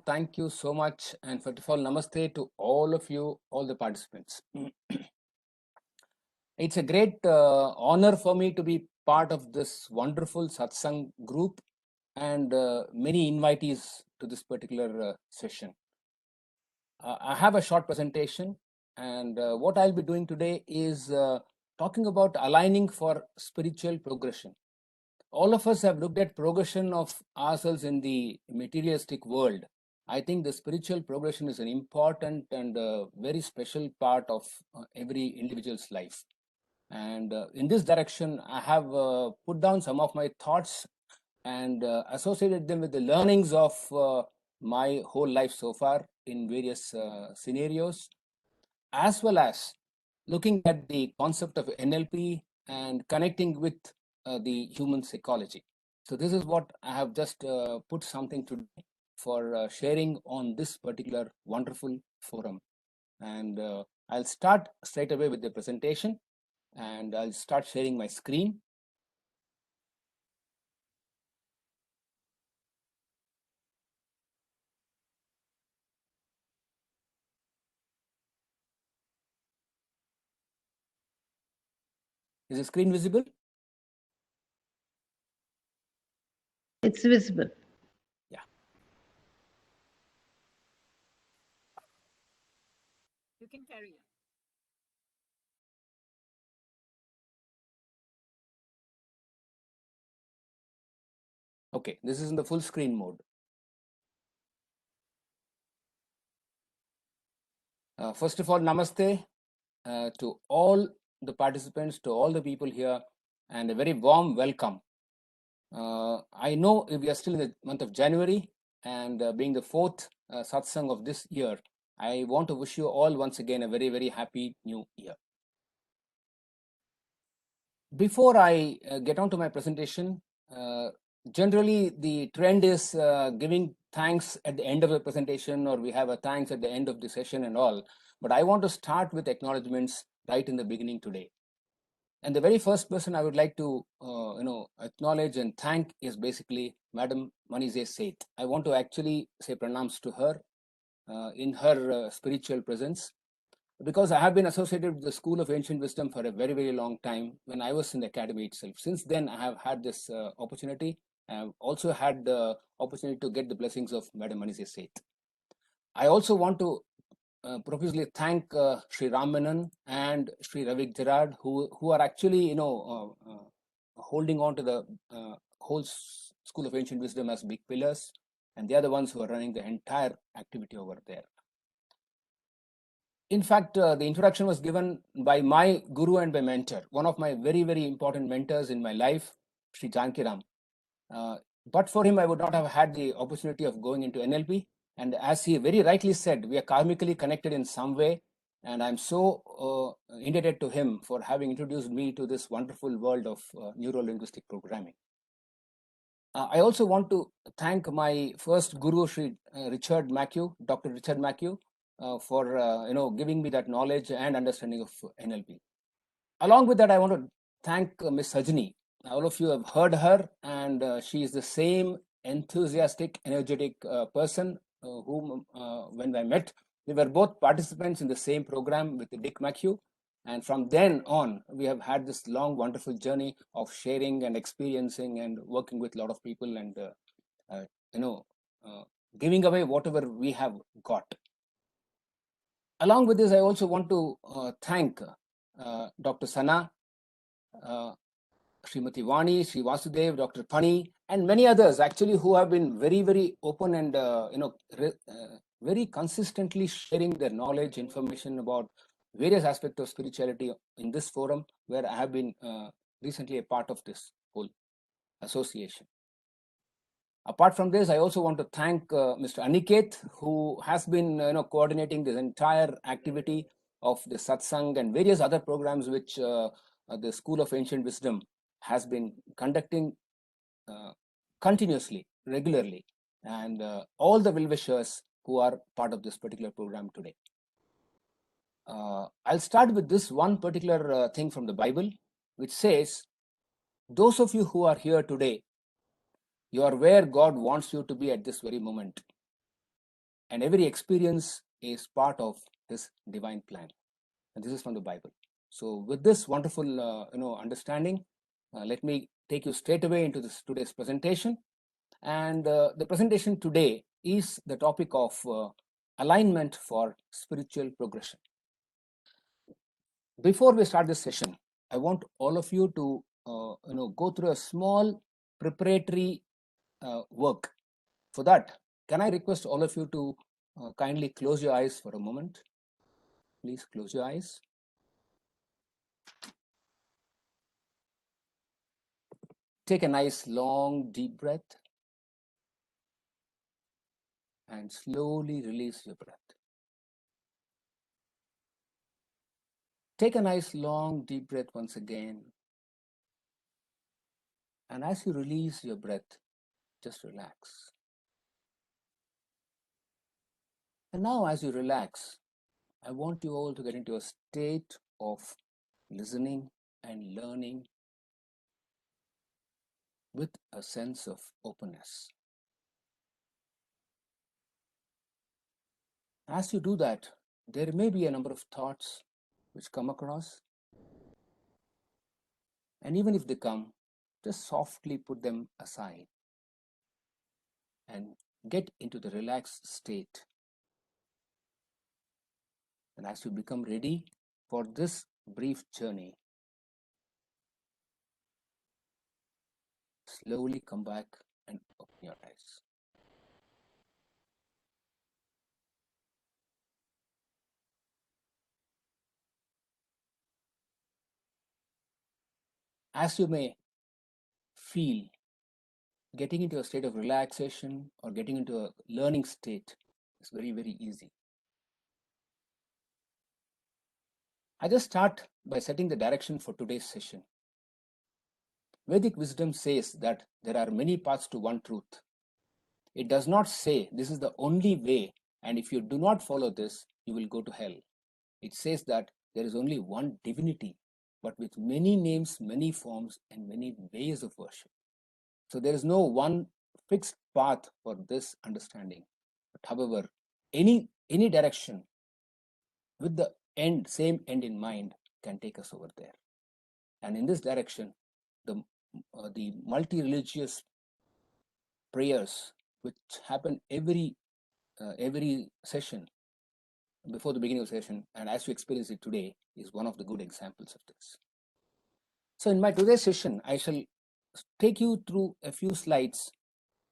Thank you so much. And first of all, namaste to all of you, all the participants. It's a great honor for me to be part of this wonderful Satsang group and many invitees to this particular session. I have a short presentation, and what I'll be doing today is talking about aligning for spiritual progression. All of us have looked at progression of ourselves in the materialistic world. I think the spiritual progression is an important and very special part of every individual's life. And in this direction, I have put down some of my thoughts and associated them with the learnings of my whole life so far in various scenarios, as well as looking at the concept of NLP and connecting with the human psychology. So this is what I have just put something today for sharing on this particular wonderful forum. And I'll start straight away with the presentation, and I'll start sharing my screen. Is the screen visible? It's visible. Yeah. You can carry on. Okay, this is in the full screen mode. First of all, namaste to all the participants, to all the people here, and a very warm welcome. I know we are still in the month of January, and being the fourth satsang of this year, I want to wish you all once again a very, very happy new year. Before I get on to my presentation, generally the trend is giving thanks at the end of the presentation, or we have a thanks at the end of the session and all. But I want to start with acknowledgements right in the beginning today. And the very first person I would like to acknowledge and thank is basically Madam Manize Seth. I want to actually say pranams to her in her spiritual presence, because I have been associated with the School of Ancient Wisdom for a very, very long time when I was in the academy itself. Since then, I have had this opportunity. I have also had the opportunity to get the blessings of Madam Manize Seth. I also want to profusely thank Sri Ramanan and Sri Ravik Gerard, who are actually, holding on to the whole School of Ancient Wisdom as big pillars, and they are the ones who are running the entire activity over there. In fact, the introduction was given by my guru and my mentor, one of my very, very important mentors in my life, Sri Jankiram. But for him, I would not have had the opportunity of going into NLP. And as he very rightly said, we are karmically connected in some way. And I'm so indebted to him for having introduced me to this wonderful world of neuro-linguistic programming. I also want to thank my first guru, Sri Richard Mathew, Dr. Richard Mathew, for giving me that knowledge and understanding of NLP. Along with that, I want to thank Miss Sajani. All of you have heard her, and she is the same enthusiastic, energetic person whom, when I met, we were both participants in the same program with Dick Mathew. And from then on, we have had this long, wonderful journey of sharing and experiencing and working with a lot of people and, giving away whatever we have got. Along with this, I also want to thank Dr. Sana, Srimati Vani, Sri Vasudev, Dr. Pani, and many others actually who have been very, very open and very consistently sharing their knowledge, information about various aspects of spirituality in this forum, where I have been recently a part of this whole association. Apart from this, I also want to thank Mr. Aniket, who has been coordinating this entire activity of the Satsang and various other programs which the School of Ancient Wisdom has been conducting continuously, regularly, and all the well-wishers who are part of this particular program today. I'll start with this one particular thing from the Bible, which says, "Those of you who are here today, you are where God wants you to be at this very moment. and every experience is part of His divine plan. And this is from the Bible. So with this wonderful understanding, let me take you straight away into today's presentation. And the presentation today is the topic of alignment for spiritual progression. Before we start this session, I want all of you to go through a small preparatory work. For that, can I request all of you to kindly close your eyes for a moment? Please close your eyes. Take a nice long deep breath and slowly release your breath. Take a nice long deep breath once again. And as you release your breath, just relax. And now as you relax, I want you all to get into a state of listening and learning with a sense of openness. As you do that, there may be a number of thoughts which come across. And even if they come, just softly put them aside and get into the relaxed state. And as you become ready for this brief journey, slowly come back and open your eyes. As you may feel, getting into a state of relaxation or getting into a learning state is very, very easy. I just start by setting the direction for today's session. Vedic wisdom says that there are many paths to one truth. It does not say this is the only way, and if you do not follow this, you will go to hell. It says that there is only one divinity, but with many names, many forms, and many ways of worship. So there is no one fixed path for this understanding. But however, any direction with the same end in mind can take us over there. And in this direction, the multi-religious prayers which happen every session, before the beginning of the session, and as you experience it today, is one of the good examples of this. So in my today's session, I shall take you through a few slides.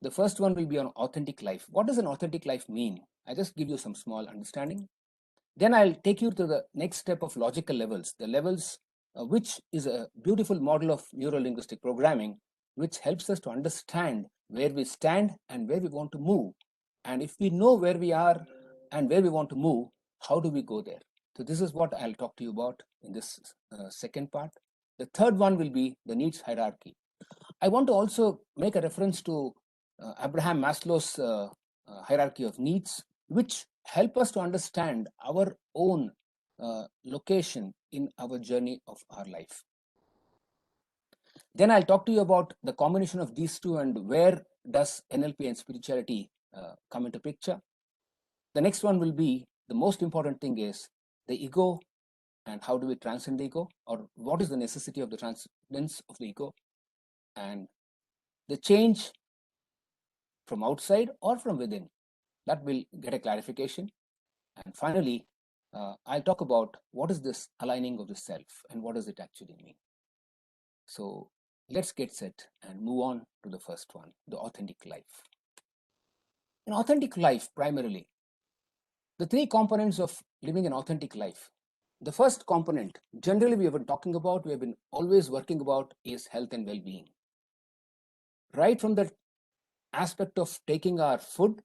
The first one will be on authentic life. What does an authentic life mean? I just give you some small understanding. Then I'll take you to the next step of logical levels, the levels which is a beautiful model of neuro-linguistic programming, which helps us to understand where we stand and where we want to move. And if we know where we are and where we want to move, how do we go there? So this is what I'll talk to you about in this second part. The third one will be the needs hierarchy. I want to also make a reference to Abraham Maslow's hierarchy of needs, which help us to understand our own location in our journey of our life. Then I'll talk to you about the combination of these two and where does NLP and spirituality come into picture. The next one will be, the most important thing is the ego and how do we transcend the ego, or what is the necessity of the transcendence of the ego, and the change from outside or from within. That will get a clarification. And finally, I'll talk about what is this aligning of the self and what does it actually mean. So let's get set and move on to the first one, the authentic life. In authentic life, primarily, the three components of living an authentic life. The first component, generally we have been talking about, we have been always working about, is health and well-being. Right from the aspect of taking our food,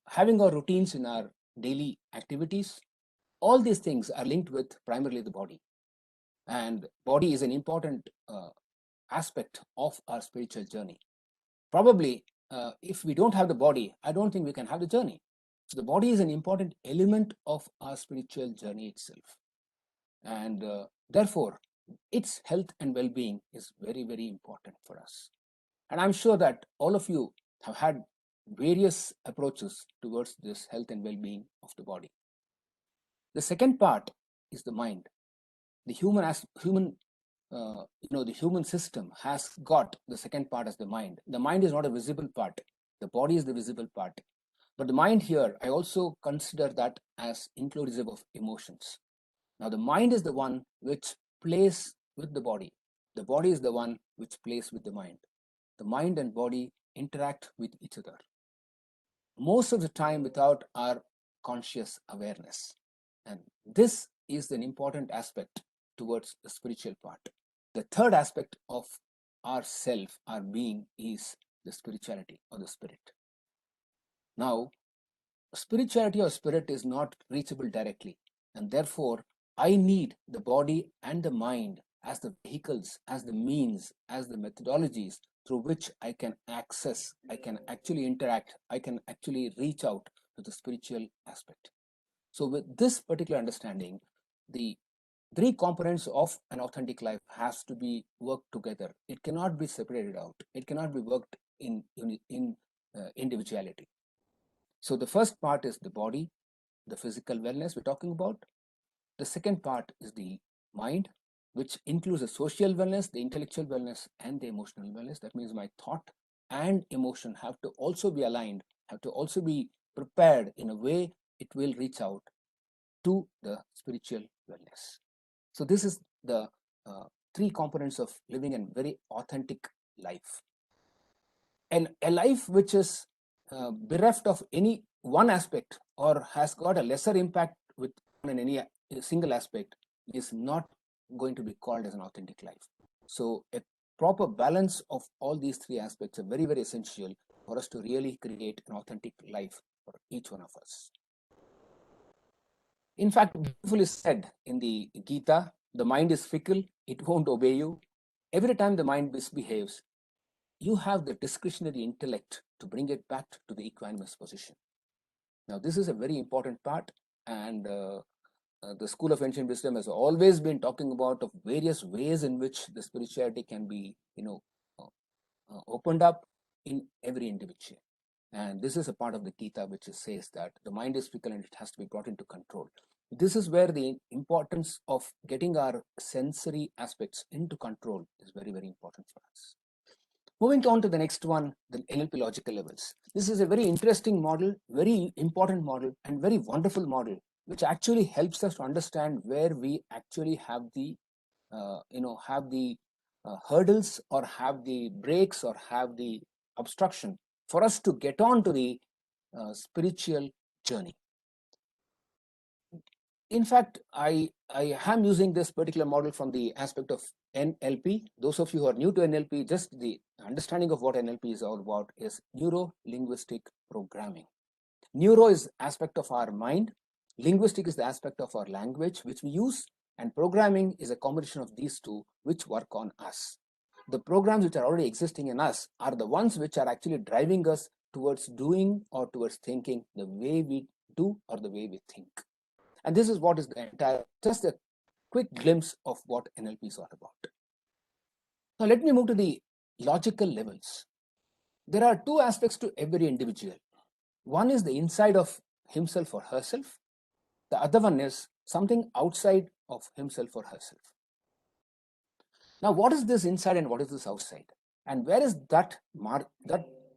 having our routines in our daily activities, all these things are linked with primarily the body. And body is an important aspect of our spiritual journey. Probably, if we don't have the body, I don't think we can have the journey. So the body is an important element of our spiritual journey itself. And therefore, its health and well-being is very, very important for us. And I'm sure that all of you have had various approaches towards this health and well-being of the body. The second part is the mind. The the human system has got the second part as the mind. The mind is not a visible part. The body is the visible part. But the mind here, I also consider that as inclusive of emotions. Now, the mind is the one which plays with the body. The body is the one which plays with the mind. The mind and body interact with each other, most of the time without our conscious awareness. And this is an important aspect towards the spiritual part. The third aspect of our self, our being, is the spirituality or the spirit. Now, spirituality or spirit is not reachable directly, and therefore I need the body and the mind as the vehicles, as the means, as the methodologies through which I can access, I can actually interact, I can actually reach out to the spiritual aspect. So with this particular understanding, the three components of an authentic life has to be worked together. It cannot be separated out. It cannot be worked in individuality. So the first part is the body, the physical wellness we're talking about. The second part is the mind, which includes the social wellness, the intellectual wellness, and the emotional wellness. That means my thought and emotion have to also be aligned, have to also be prepared in a way it will reach out to the spiritual wellness. So this is the three components of living a very authentic life. And a life which is bereft of any one aspect or has got a lesser impact with on any single aspect is not going to be called as an authentic life. So a proper balance of all these three aspects are very, very essential for us to really create an authentic life for each one of us. In fact, beautifully said in the Gita, the mind is fickle, it won't obey you. Every time the mind misbehaves, you have the discretionary intellect to bring it back to the equanimous position. Now, this is a very important part, and the School of Ancient Wisdom has always been talking about of various ways in which the spirituality can be, opened up in every individual. And this is a part of the Gita which says that the mind is fickle and it has to be brought into control. This is where the importance of getting our sensory aspects into control is very, very important for us. Moving on to the next one, the NLP logical levels. This is a very interesting model, very important model, and very wonderful model, which actually helps us to understand where we actually have the, hurdles or have the breaks or have the obstruction for us to get on to the spiritual journey. In fact, I am using this particular model from the aspect of NLP. Those of you who are new to NLP, just the understanding of what NLP is all about is neuro-linguistic programming. Neuro is aspect of our mind, linguistic is the aspect of our language which we use, and programming is a combination of these two which work on us. The programs which are already existing in us are the ones which are actually driving us towards doing or towards thinking the way we do or the way we think. And this is what is the entire, just a quick glimpse of what NLP is all about. Now let me move to the logical levels. There are two aspects to every individual. One is the inside of himself or herself. The other one is something outside of himself or herself. Now, what is this inside and what is this outside? And where is that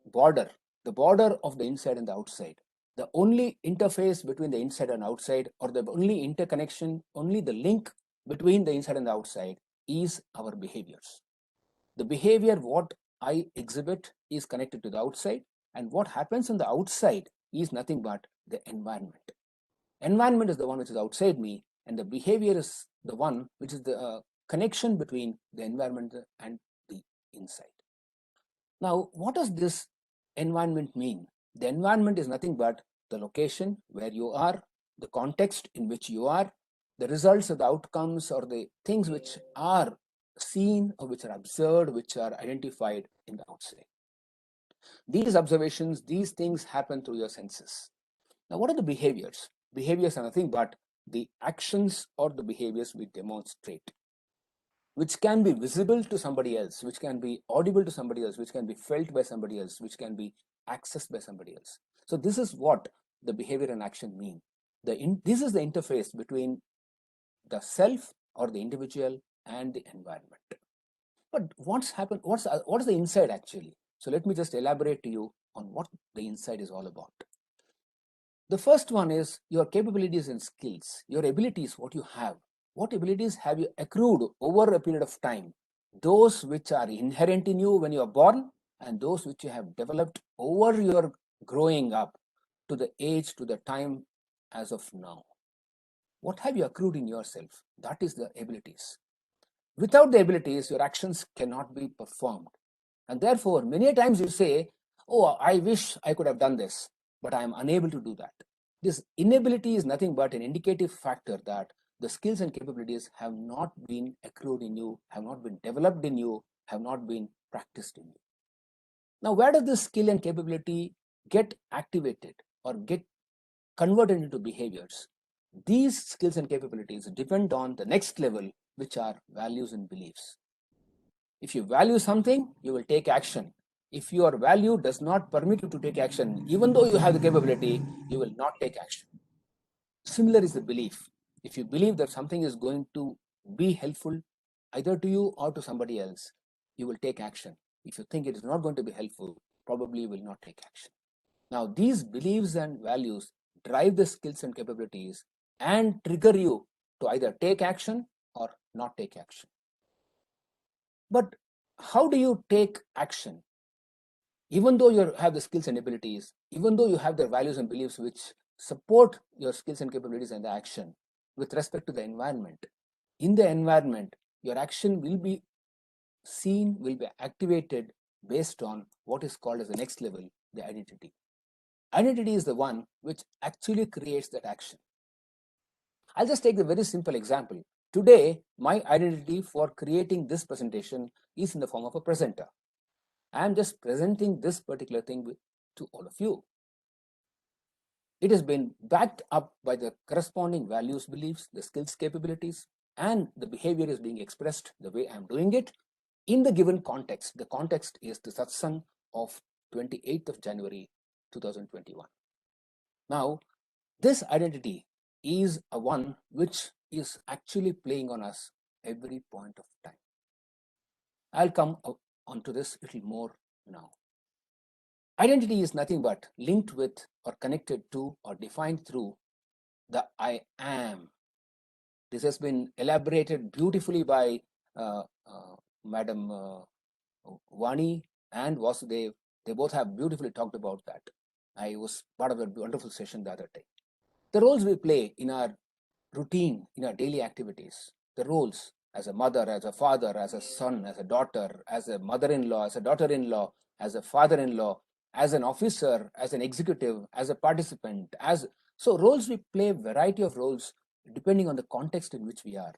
border, the border of the inside and the outside? The only interface between the inside and outside, or the only interconnection, only the link between the inside and the outside is our behaviors. The behavior, what I exhibit, is connected to the outside, and what happens on the outside is nothing but the environment. Environment is the one which is outside me, and the behavior is the one which is the connection between the environment and the inside. Now, what does this environment mean? The environment is nothing but the location where you are, the context in which you are, the results or the outcomes or the things which are seen or which are observed, which are identified in the outside. These observations, these things happen through your senses. Now, what are the behaviors? Behaviors are nothing but the actions or the behaviors we demonstrate, which can be visible to somebody else, which can be audible to somebody else, which can be felt by somebody else, which can be accessed by somebody else. So this is what the behavior and action mean. This is the interface between the self or the individual and the environment. But what's happened? What is the inside actually? So let me just elaborate to you on what the inside is all about. The first one is your capabilities and skills, your abilities, what you have. What abilities have you accrued over a period of time? Those which are inherent in you when you are born, and those which you have developed over your growing up to the age, to the time as of now. What have you accrued in yourself? That is the abilities. Without the abilities, your actions cannot be performed. And therefore, many times you say, oh, I wish I could have done this, but I am unable to do that. This inability is nothing but an indicative factor that the skills and capabilities have not been accrued in you, have not been developed in you, have not been practiced in you. Now, where does this skill and capability get activated or get converted into behaviors? These skills and capabilities depend on the next level, which are values and beliefs. If you value something, you will take action. If your value does not permit you to take action, even though you have the capability, you will not take action. Similar is the belief. If you believe that something is going to be helpful either to you or to somebody else, you will take action. If you think it is not going to be helpful, probably you will not take action. Now, these beliefs and values drive the skills and capabilities and trigger you to either take action or not take action. But how do you take action? Even though you have the skills and abilities, even though you have the values and beliefs which support your skills and capabilities and the action with respect to the environment, in the environment, your action will be seen, will be activated based on what is called as the next level, the identity. Identity is the one which actually creates that action. I'll just take a very simple example. Today, my identity for creating this presentation is in the form of a presenter. I am just presenting this particular thing to all of you. It has been backed up by the corresponding values, beliefs, the skills, capabilities, and the behavior is being expressed the way I'm doing it in the given context. The context is the Sathsang of 28th of January 2021. Now, this identity is a one which is actually playing on us every point of time. I'll come onto this a little more now. Identity is nothing but linked with or connected to or defined through the I am. This has been elaborated beautifully by Madam Vani and Vasudev. They both have beautifully talked about that. I was part of a wonderful session the other day. The roles we play in our routine, in our daily activities, the roles as a mother, as a father, as a son, as a daughter, as a mother-in-law, as a daughter-in-law, as a father-in-law, as an officer, as an executive, as a participant, so roles we play a variety of roles depending on the context in which we are.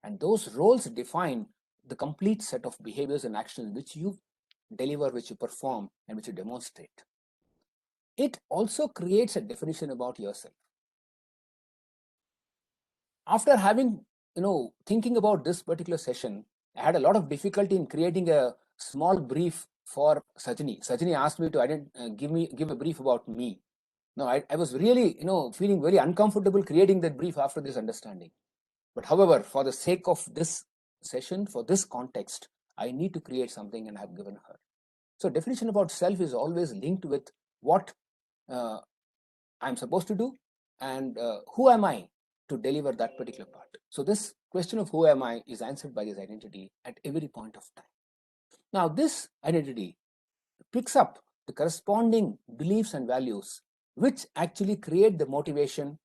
And those roles define the complete set of behaviors and actions which you deliver, which you perform, and which you demonstrate. It also creates a definition about yourself. After having, thinking about this particular session, I had a lot of difficulty in creating a small brief for Sajani. Sajani asked me to give a brief about me. Now, I was really, feeling very uncomfortable creating that brief after this understanding. But however, for the sake of this session, for this context, I need to create something and I have given her. So definition about self is always linked with what I'm supposed to do and who am I to deliver that particular part. So this question of who am I is answered by this identity at every point of time. Now, this identity picks up the corresponding beliefs and values which actually create the motivation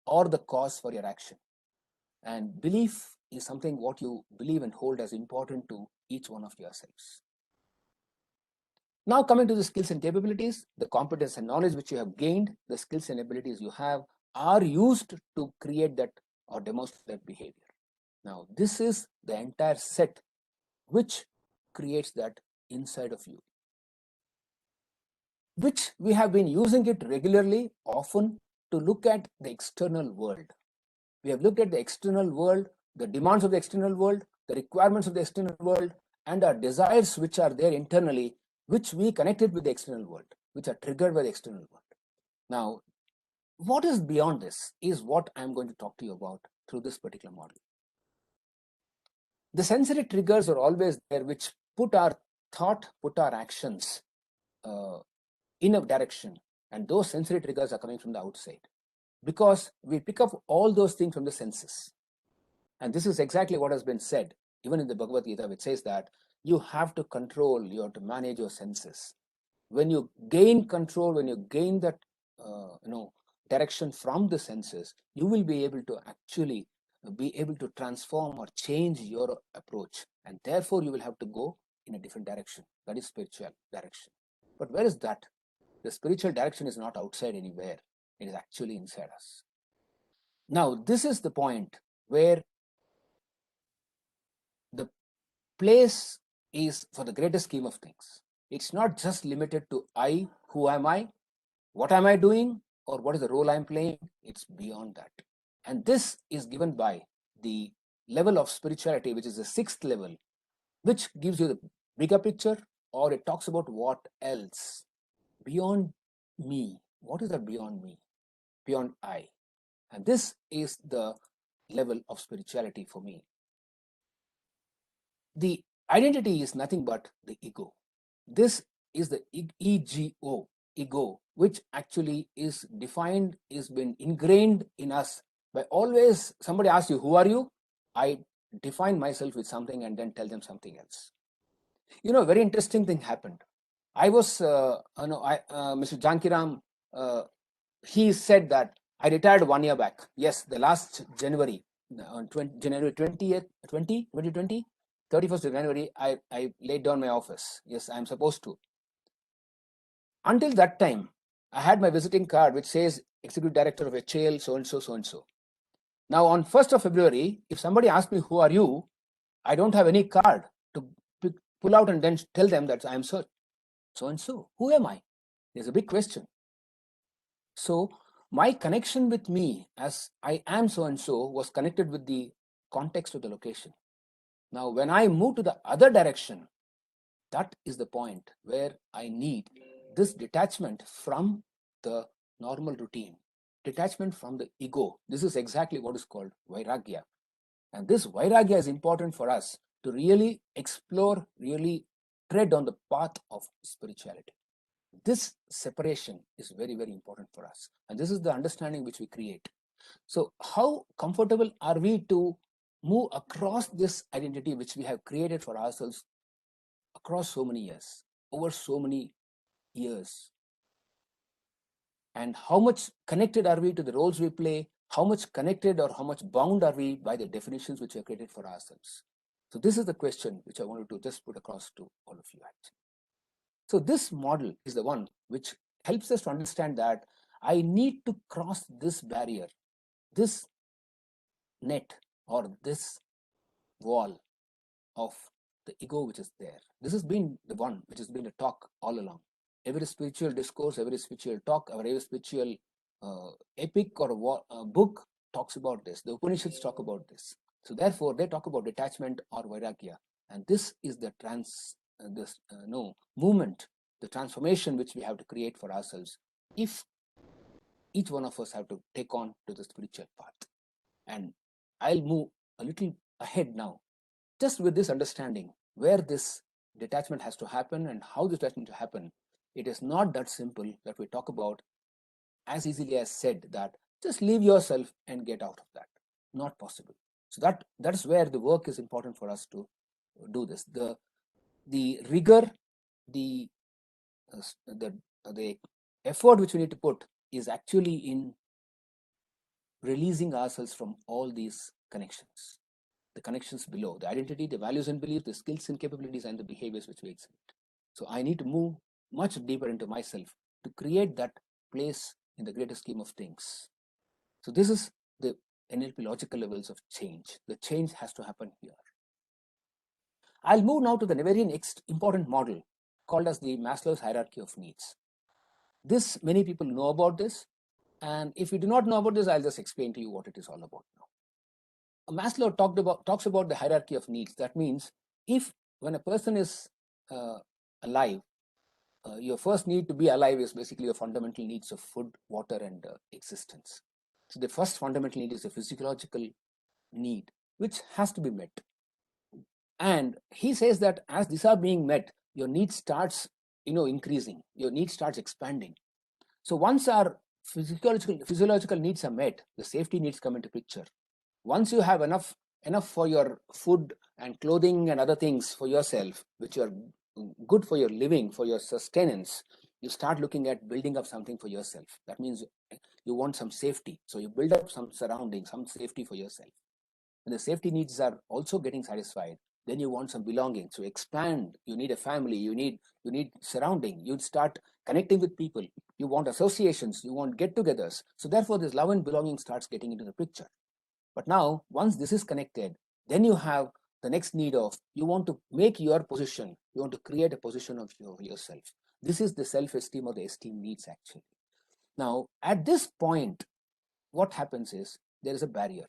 or the cause for your action. And belief is something what you believe and hold as important to each one of yourselves. Now, coming to the skills and capabilities, the competence and knowledge which you have gained, the skills and abilities you have are used to create that or demonstrate that behavior. Now, this is the entire set which creates that inside of you, which we have been using it regularly, often to look at the external world. We have looked at the external world, the demands of the external world, the requirements of the external world, and our desires which are there internally, which we connected with the external world. which are triggered by the external world. Now, what is beyond this is what I'm going to talk to you about through this particular model. The sensory triggers are always there, which put our thought, put our actions in a direction, and those sensory triggers are coming from the outside because we pick up all those things from the senses. And this is exactly what has been said even in the Bhagavad Gita, which says that you have to control, you have to manage your senses. When you gain control, when you gain that direction from the senses, you will be able to actually be able to transform or change your approach, and therefore you will have to go in a different direction. That is spiritual direction. But where is that? The spiritual direction is not outside anywhere. It is actually inside us. Now, this is the point where the place is for the greater scheme of things. It's not just limited to I, who am I, what am I doing, or what is the role I'm playing. It's beyond that. And this is given by the level of spirituality, which is the 6th level, which gives you the bigger picture, or it talks about what else beyond me. What is that beyond me? Beyond I. And this is the level of spirituality for me. The identity is nothing but the ego. This is the ego, ego, which actually is defined, is been ingrained in us by always somebody asks you, who are you? I define myself with something and then tell them something else. You know, a very interesting thing happened. I was, Mr. Jankiram, he said that I retired 1 year back. Yes, the last January, on January 20th, 2020, 31st of January, I laid down my office. Yes, I'm supposed to. Until that time, I had my visiting card which says Executive Director of HAL, so-and-so, so-and-so. Now, on 1st of February, if somebody asks me, who are you? I don't have any card to pull out and then tell them that I'm so-and-so. Who am I? There's a big question. So, my connection with me as I am so-and-so was connected with the context of the location. Now, when I move to the other direction, that is the point where I need this detachment from the normal routine, detachment from the ego. This is exactly what is called vairagya. And this vairagya is important for us to really explore, really tread on the path of spirituality. This separation is very, very important for us. And this is the understanding which we create. So how comfortable are we to move across this identity which we have created for ourselves across so many years, over so many years? And how much connected are we to the roles we play? How much connected or how much bound are we by the definitions which we have created for ourselves? So this is the question which I wanted to just put across to all of you actually. So this model is the one which helps us to understand that I need to cross this barrier, this net or this wall of the ego which is there. This has been the one which has been a talk all along. Every spiritual discourse, every spiritual talk, every spiritual epic or book talks about this. The Upanishads talk about this. So therefore, they talk about detachment or vairagya, and this is the movement, the transformation which we have to create for ourselves. If each one of us have to take on to the spiritual path, and I'll move a little ahead now, just with this understanding where this detachment has to happen and how this detachment to happen. It is not that simple that we talk about as easily as said that just leave yourself and get out of that. Not possible. So that is where the work is important for us to do this. The rigor, the effort which we need to put is actually in releasing ourselves from all these connections. The connections below, the identity, the values and beliefs, the skills and capabilities, and the behaviors which we exhibit. So I need to move much deeper into myself to create that place in the greater scheme of things. So this is the NLP logical levels of change. The change has to happen here. I'll move now to the very next important model called as the Maslow's hierarchy of needs. This, many people know about this. And if you do not know about this, I'll just explain to you what it is all about now. Maslow talks about the hierarchy of needs. That means when a person is alive, your first need to be alive is basically your fundamental needs of food, water, and existence. So the first fundamental need is a physiological need, which has to be met. And he says that as these are being met, your need starts, increasing. Your need starts expanding. So once our physiological needs are met, the safety needs come into picture. Once you have enough for your food and clothing and other things for yourself, which are good for your living, for your sustenance, you start looking at building up something for yourself. That means you want some safety. So you build up some surrounding, some safety for yourself. When the safety needs are also getting satisfied, then you want some belonging. So expand. You need a family. You need surrounding. You start connecting with people. You want associations. You want get-togethers. So therefore, this love and belonging starts getting into the picture. But now, once this is connected, then you have the next need of you want to make your position. You want to create a position of yourself. This is the self-esteem or the esteem needs actually. Now, at this point, what happens is there is a barrier.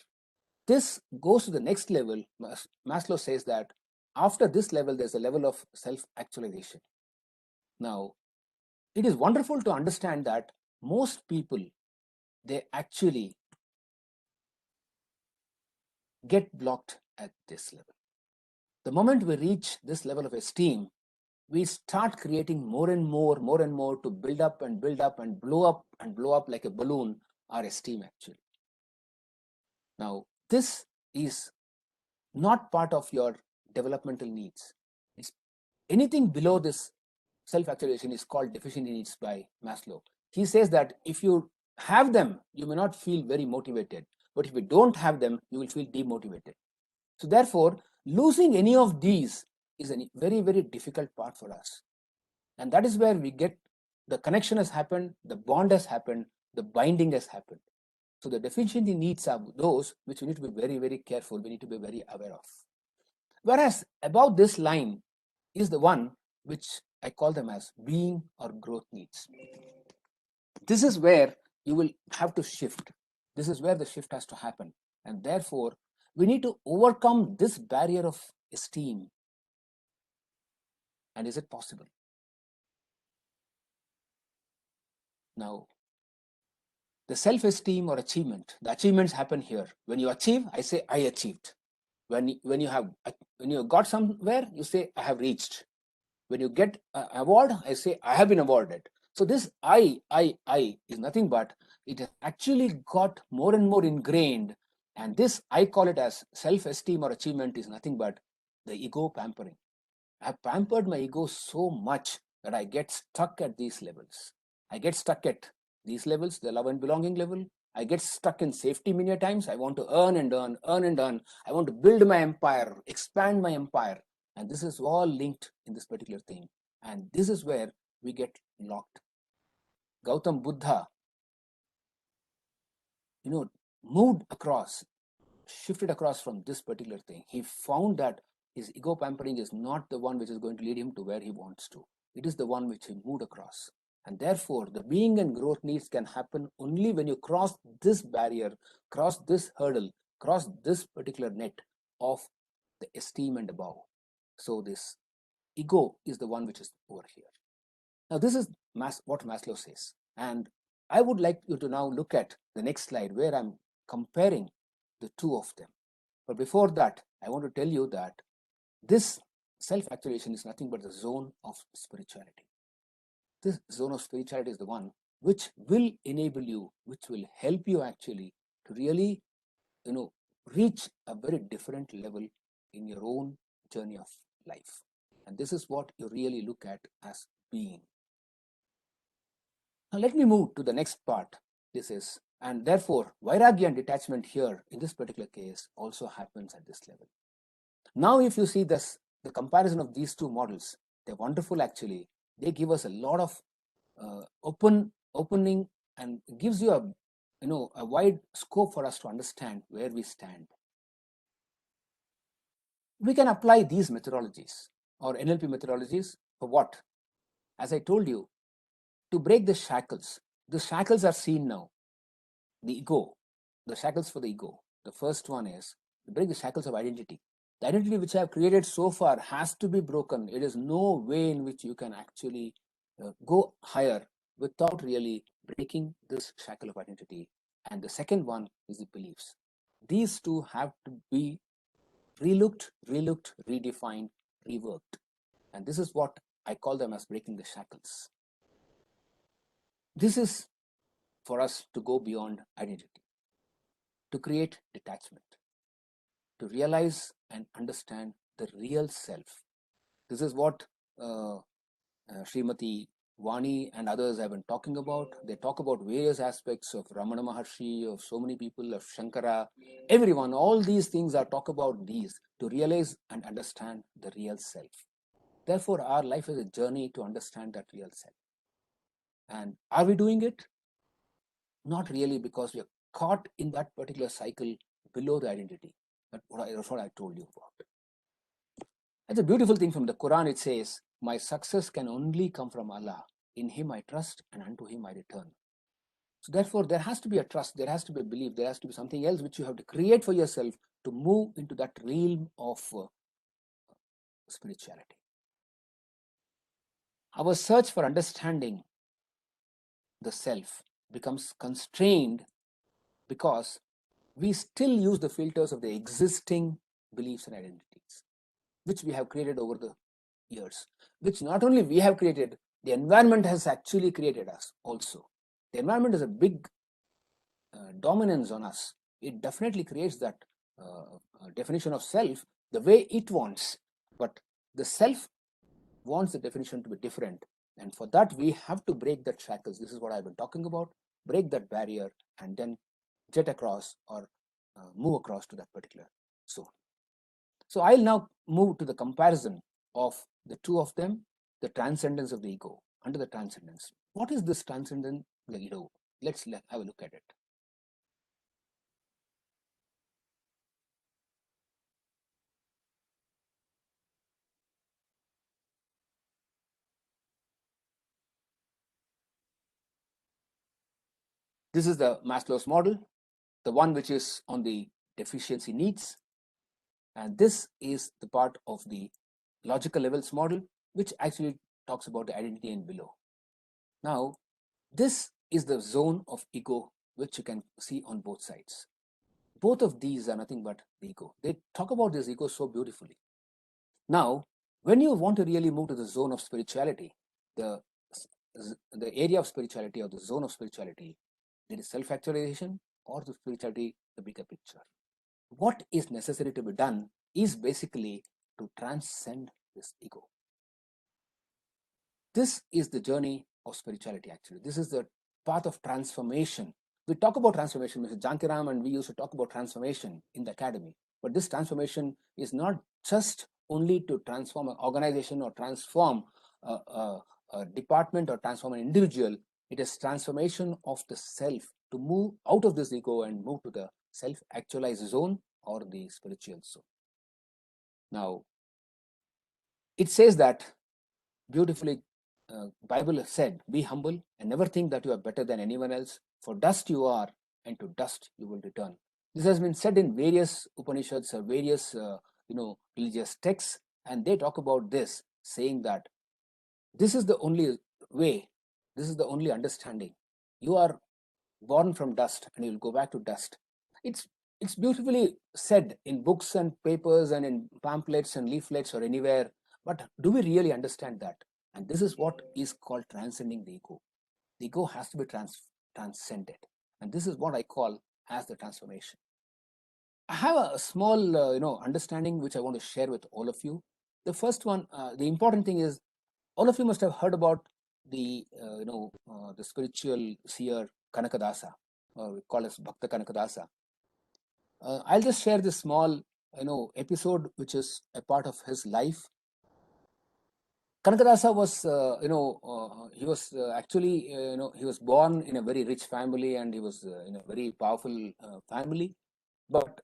This goes to the next level. Maslow says that after this level, there's a level of self-actualization. Now, it is wonderful to understand that most people, they actually get blocked at this level. The moment we reach this level of esteem, we start creating more and more to build up and blow up like a balloon our esteem actually. Now, this is not part of your developmental needs. Anything below this self-actualization is called deficiency needs by Maslow. He says that if you have them, you may not feel very motivated, but if you don't have them, you will feel demotivated. So therefore, losing any of these is a very, very difficult part for us. And that is where we get the connection has happened, the bond has happened, the binding has happened. So the deficiency needs are those which we need to be very, very careful, we need to be very aware of. Whereas above this line is the one which I call them as being or growth needs. This is where you will have to shift. This is where the shift has to happen. And therefore, we need to overcome this barrier of esteem. And is it possible? Now, the self-esteem or achievement, the achievements happen here. When you achieve, I say, I achieved. When you got somewhere, you say, I have reached. When you get an award, I say, I have been awarded. So this I is nothing but it has actually got more and more ingrained. And this, I call it as self-esteem or achievement is nothing but the ego pampering. I have pampered my ego so much that I get stuck at these levels. I get stuck at these levels, the love and belonging level. I get stuck in safety many times. I want to earn and earn. I want to build my empire, expand my empire. And this is all linked in this particular thing. And this is where we get locked. Gautam Buddha, shifted across from this particular thing. He found that his ego pampering is not the one which is going to lead him to where he wants to. It is the one which he moved across. And therefore, the being and growth needs can happen only when you cross this barrier, cross this hurdle, cross this particular net of the esteem and above. So this ego is the one which is over here. Now, this is what Maslow says. And I would like you to now look at the next slide where I'm comparing the two of them. But before that, I want to tell you that this self-actualization is nothing but the zone of spirituality. This zone of spirituality is the one which will enable you, which will help you actually to really, reach a very different level in your own journey of life. And this is what you really look at as being. Now let me move to the next part. And therefore, vairagya and detachment here in this particular case also happens at this level. Now, if you see the comparison of these two models, they're wonderful actually. They give us a lot of opening and gives you a wide scope for us to understand where we stand. We can apply these methodologies or NLP methodologies for what? As I told you, to break the shackles. The shackles are seen now. The ego, the shackles for the ego. The first one is to break the shackles of identity. The identity which I have created so far has to be broken. It is no way in which you can actually go higher without really breaking this shackle of identity. And the second one is the beliefs. These two have to be relooked, redefined, reworked. And this is what I call them as breaking the shackles. This is for us to go beyond identity, to create detachment, to realize and understand the real self. This is what Srimati Vani and others have been talking about. They talk about various aspects of Ramana Maharshi, of so many people, of Shankara, everyone. All these things are talk about these to realize and understand the real self. Therefore, our life is a journey to understand that real self. And are we doing it? Not really, because we are caught in that particular cycle below the identity. That's what I told you about. That's a beautiful thing from the Quran. It says, my success can only come from Allah. In Him I trust and unto Him I return. So therefore, there has to be a trust, there has to be a belief, there has to be something else which you have to create for yourself to move into that realm of spirituality. Our search for understanding the self becomes constrained because we still use the filters of the existing beliefs and identities, which we have created over the years, which not only we have created, the environment has actually created us also. The environment is a big dominance on us. It definitely creates that definition of self the way it wants, but the self wants the definition to be different. And for that, we have to break that shackles. This is what I've been talking about. Break that barrier and then jet across or move across to that particular zone. So I'll now move to the comparison of the two of them, the transcendence of the ego. Under the transcendence, what is this transcendence of the ego? Let's have a look at it. This is the Maslow's model, the one which is on the deficiency needs. And this is the part of the logical levels model, which actually talks about the identity and below. Now, this is the zone of ego, which you can see on both sides. Both of these are nothing but the ego. They talk about this ego so beautifully. Now, when you want to really move to the zone of spirituality, the area of spirituality or the zone of spirituality, there is self-actualization or the spirituality, the bigger picture. What is necessary to be done is basically to transcend this ego. This is the journey of spirituality, actually. This is the path of transformation. We talk about transformation, Mr. Jankiram, and we used to talk about transformation in the academy. But this transformation is not just only to transform an organization or transform a department or transform an individual. It is transformation of the self to move out of this ego and move to the self-actualized zone or the spiritual zone. Now, it says that beautifully, Bible said, be humble and never think that you are better than anyone else, for dust you are and to dust you will return. This has been said in various Upanishads or various religious texts, and they talk about this, saying that this is the only way, this is the only understanding. You are born from dust and you will go back to dust. It's beautifully said in books and papers and in pamphlets and leaflets or anywhere, but do we really understand that? And this is what is called transcending the ego. The ego has to be transcended, and this is what I call as the transformation. I have a small understanding which I want to share with all of you. The first one, the important thing is, all of you must have heard about the the spiritual seer Kanakadasa, or we call as Bhakta Kanakadasa. I'll just share this small episode which is a part of his life. Kanakadasa was he was actually he was born in a very rich family, and he was in a very powerful family. But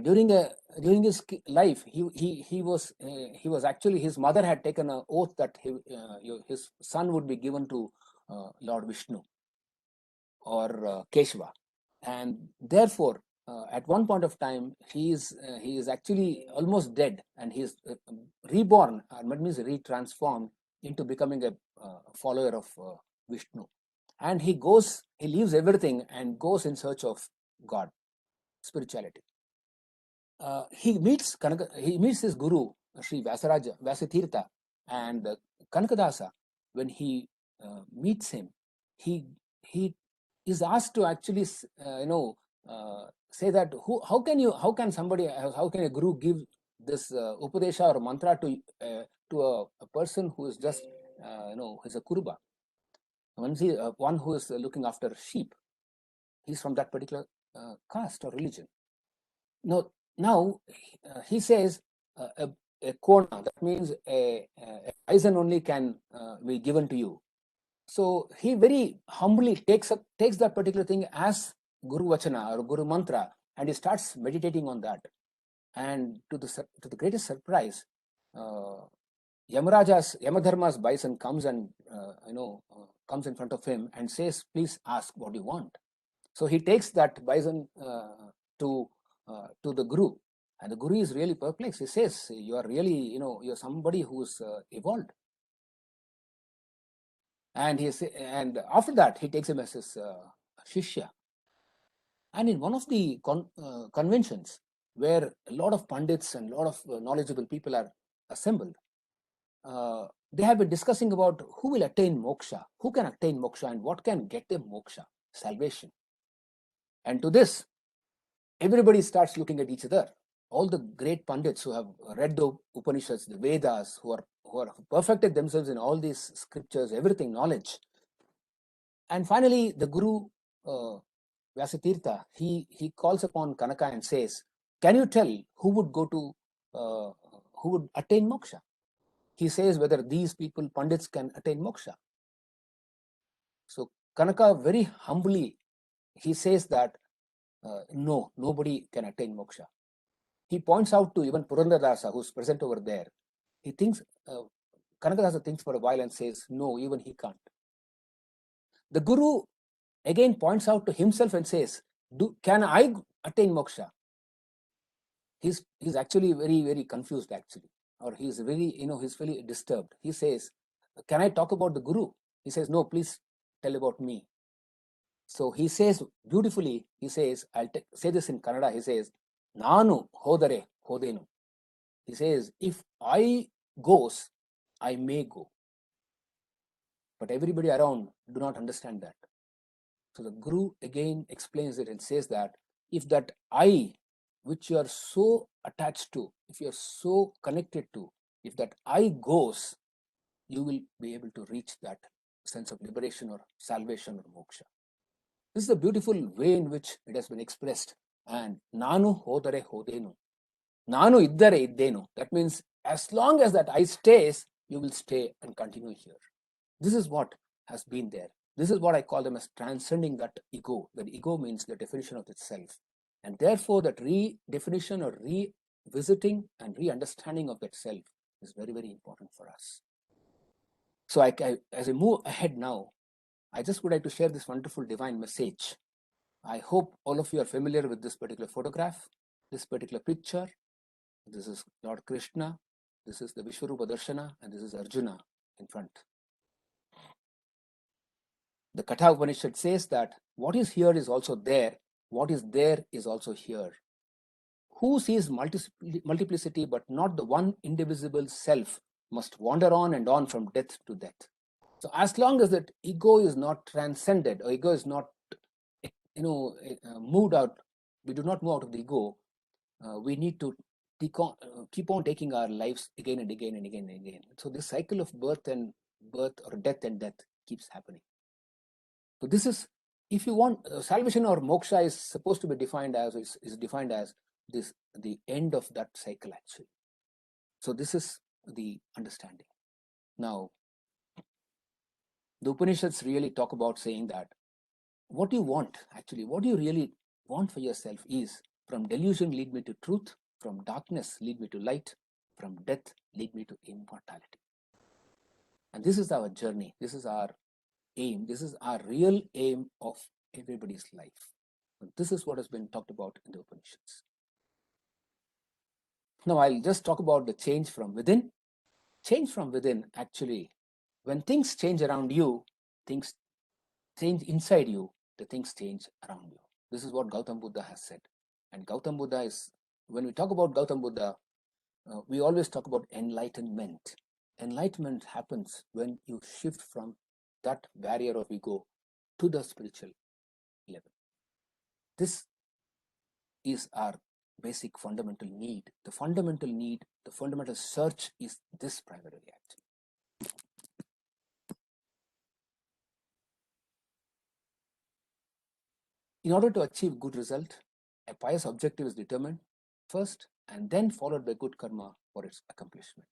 during his life, he was actually, his mother had taken an oath that his son would be given to Lord Vishnu or Keshava, and therefore at one point of time he is actually almost dead, and he is reborn, that means retransformed into becoming a follower of Vishnu. And he leaves everything and goes in search of God, spirituality. He meets his guru, Sri Vyasatirtha, and Kanakadasa. When he meets him, he is asked to actually say that how can a guru give this upadesha or mantra to a person who is just is a kuruba, one who is looking after sheep. He's from that particular caste or religion. Now he says a kona, that means a bison only can be given to you. So he very humbly takes that particular thing as Guru Vachana or Guru Mantra, and he starts meditating on that. And to the greatest surprise, Yamadharma's bison comes and comes in front of him and says, "Please ask what you want." So he takes that bison to the Guru, and the Guru is really perplexed. He says, "You are really, you're somebody who's evolved." And after that, he takes him as his shishya. And in one of the conventions where a lot of pandits and a lot of knowledgeable people are assembled, they have been discussing about who will attain moksha, who can attain moksha, and what can get them moksha, salvation. And to this, everybody starts looking at each other. All the great pandits who have read the Upanishads, the Vedas, who are perfected themselves in all these scriptures, everything, knowledge. And finally, the Guru Vyasatirtha, he calls upon Kanaka and says, "Can you tell who would attain moksha?" He says whether these people, pandits, can attain moksha. So Kanaka very humbly, he says that no, nobody can attain moksha. He points out to even Purandaradasa, who's present over there. He thinks, Kanakadasa thinks for a while and says, no, even he can't. The Guru again points out to himself and says, can I attain moksha? He's actually very, very confused actually, or he's very, he's very disturbed. He says, can I talk about the Guru? He says, no, please tell about me. So he says beautifully, he says, I'll say this in Kannada, he says, Nanu hodare hodenu. He says, if I goes, I may go. But everybody around do not understand that. So the Guru again explains it and says that if that I, which you are so attached to, if you are so connected to, if that I goes, you will be able to reach that sense of liberation or salvation or moksha. This is a beautiful way in which it has been expressed. And Nanu hodare hodenu. Nanu iddare iddenu. That means as long as that I stays, you will stay and continue here. This is what has been there. This is what I call them as transcending that ego. That ego means the definition of itself. And therefore, that redefinition or revisiting and re-understanding of that self is very, very important for us. So as I move ahead now, I just would like to share this wonderful divine message. I hope all of you are familiar with this particular photograph, this particular picture. This is Lord Krishna, this is the Vishwarupa Darshana, and this is Arjuna in front. The Katha Upanishad says that what is here is also there, what is there is also here. Who sees multiplicity but not the one indivisible self must wander on and on from death to death. So as long as that ego is not transcended, or ego is not moved out, we do not move out of the ego, we need to keep on taking our lives again and again and again and again. So this cycle of birth or death and death keeps happening. So this is, if you want, salvation or moksha is supposed to be defined as this, the end of that cycle actually. So this is the understanding. Now, the Upanishads really talk about saying that what you want, actually, what you really want for yourself is, from delusion lead me to truth, from darkness lead me to light, from death lead me to immortality. And this is our journey. This is our aim. This is our real aim of everybody's life. And this is what has been talked about in the Upanishads. Now I'll just talk about the change from within. Change from within actually when things change around you, things change inside you, the things change around you. This is what Gautam Buddha has said. And Gautam Buddha is, when we talk about Gautam Buddha, we always talk about enlightenment. Enlightenment happens when you shift from that barrier of ego to the spiritual level. This is our basic fundamental need. The fundamental need, the fundamental search is this primarily actually. In order to achieve good result, a pious objective is determined first and then followed by good karma for its accomplishment.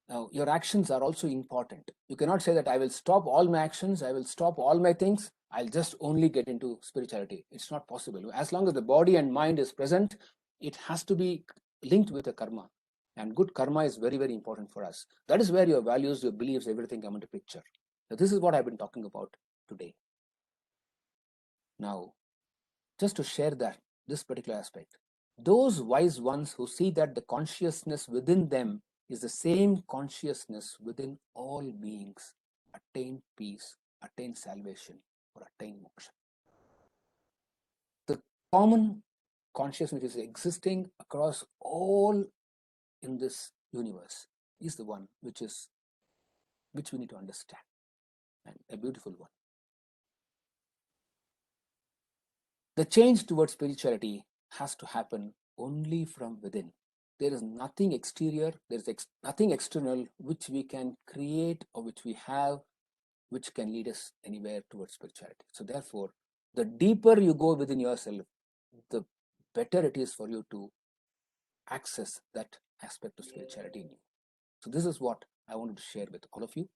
Now, your actions are also important. You cannot say that I will stop all my actions, I will stop all my things, I'll just only get into spirituality. It's not possible. As long as the body and mind is present, it has to be linked with the karma. And good karma is very, very important for us. That is where your values, your beliefs, everything come into picture. So this is what I've been talking about today. Now, just to share this particular aspect, those wise ones who see that the consciousness within them is the same consciousness within all beings attain peace, attain salvation, or attain moksha. The common consciousness which is existing across all in this universe is the one which we need to understand, and a beautiful one. The change towards spirituality has to happen only from within. There is nothing exterior, there is nothing external which we can create or which we have, which can lead us anywhere towards spirituality. So therefore, the deeper you go within yourself, the better it is for you to access that aspect of spirituality in you. So this is what I wanted to share with all of you.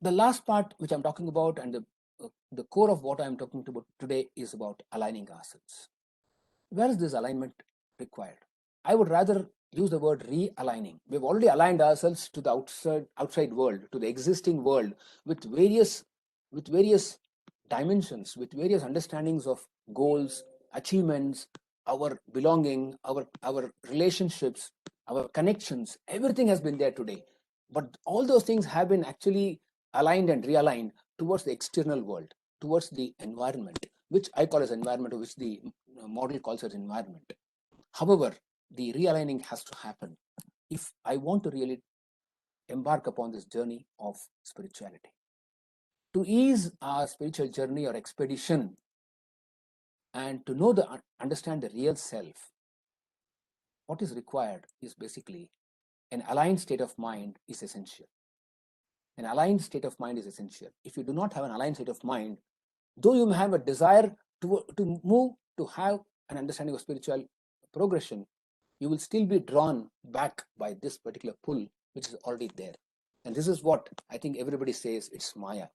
The last part which I'm talking about, and the core of what I'm talking about today, is about aligning ourselves. Where is this alignment required? I would rather use the word realigning. We've already aligned ourselves to the outside world, to the existing world, with various dimensions, with various understandings of goals, achievements, our belonging, our relationships, our connections. Everything has been there today. But all those things have been actually aligned and realigned towards the external world, towards the environment, which I call as environment, or which the model calls as environment. However, the realigning has to happen if I want to really embark upon this journey of spirituality. To ease our spiritual journey or expedition, and to know understand the real self, what is required is basically an aligned state of mind is essential. An aligned state of mind is essential. If you do not have an aligned state of mind, though you may have a desire to move, to have an understanding of spiritual progression, you will still be drawn back by this particular pull, which is already there. And this is what I think everybody says, it's Maya.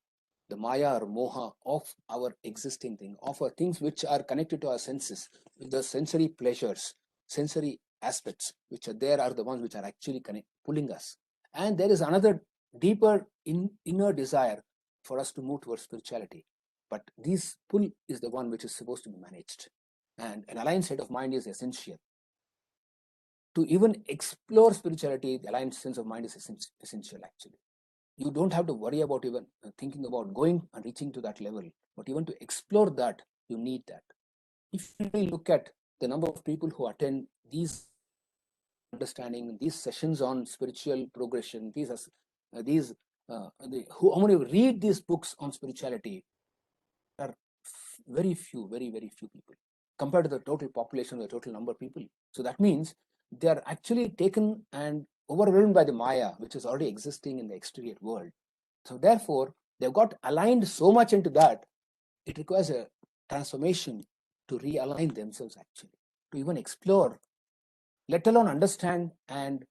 The Maya or Moha of our existing thing, of our things which are connected to our senses, with the sensory pleasures, sensory aspects which are there, are the ones which are actually pulling us. And there is another deeper inner desire for us to move towards spirituality. But this pull is the one which is supposed to be managed. And an aligned state of mind is essential. To even explore spirituality, the aligned sense of mind is essential actually. You don't have to worry about even thinking about going and reaching to that level, but even to explore that, you need that. If you really look at the number of people who attend these understanding, these sessions on spiritual progression, how many read these books on spirituality, are very few people compared to the total population, the total number of people. So that means they are actually taken and overwhelmed by the Maya, which is already existing in the exterior world. So therefore, they've got aligned so much into that, it requires a transformation to realign themselves actually, to even explore, let alone understand and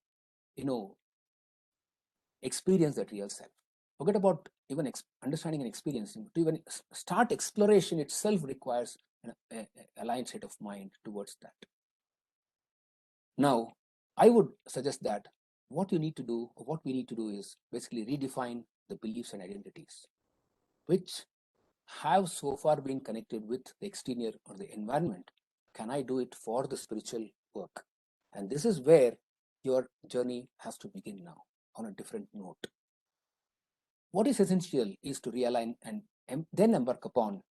experience that real self. Forget about even understanding and experiencing. To even start exploration itself requires an aligned state of mind towards that. Now, I would suggest that what you need to do, or what we need to do, is basically redefine the beliefs and identities which have so far been connected with the exterior or the environment. Can I do it for the spiritual work? And this is where your journey has to begin now on a different note. What is essential is to realign and then embark upon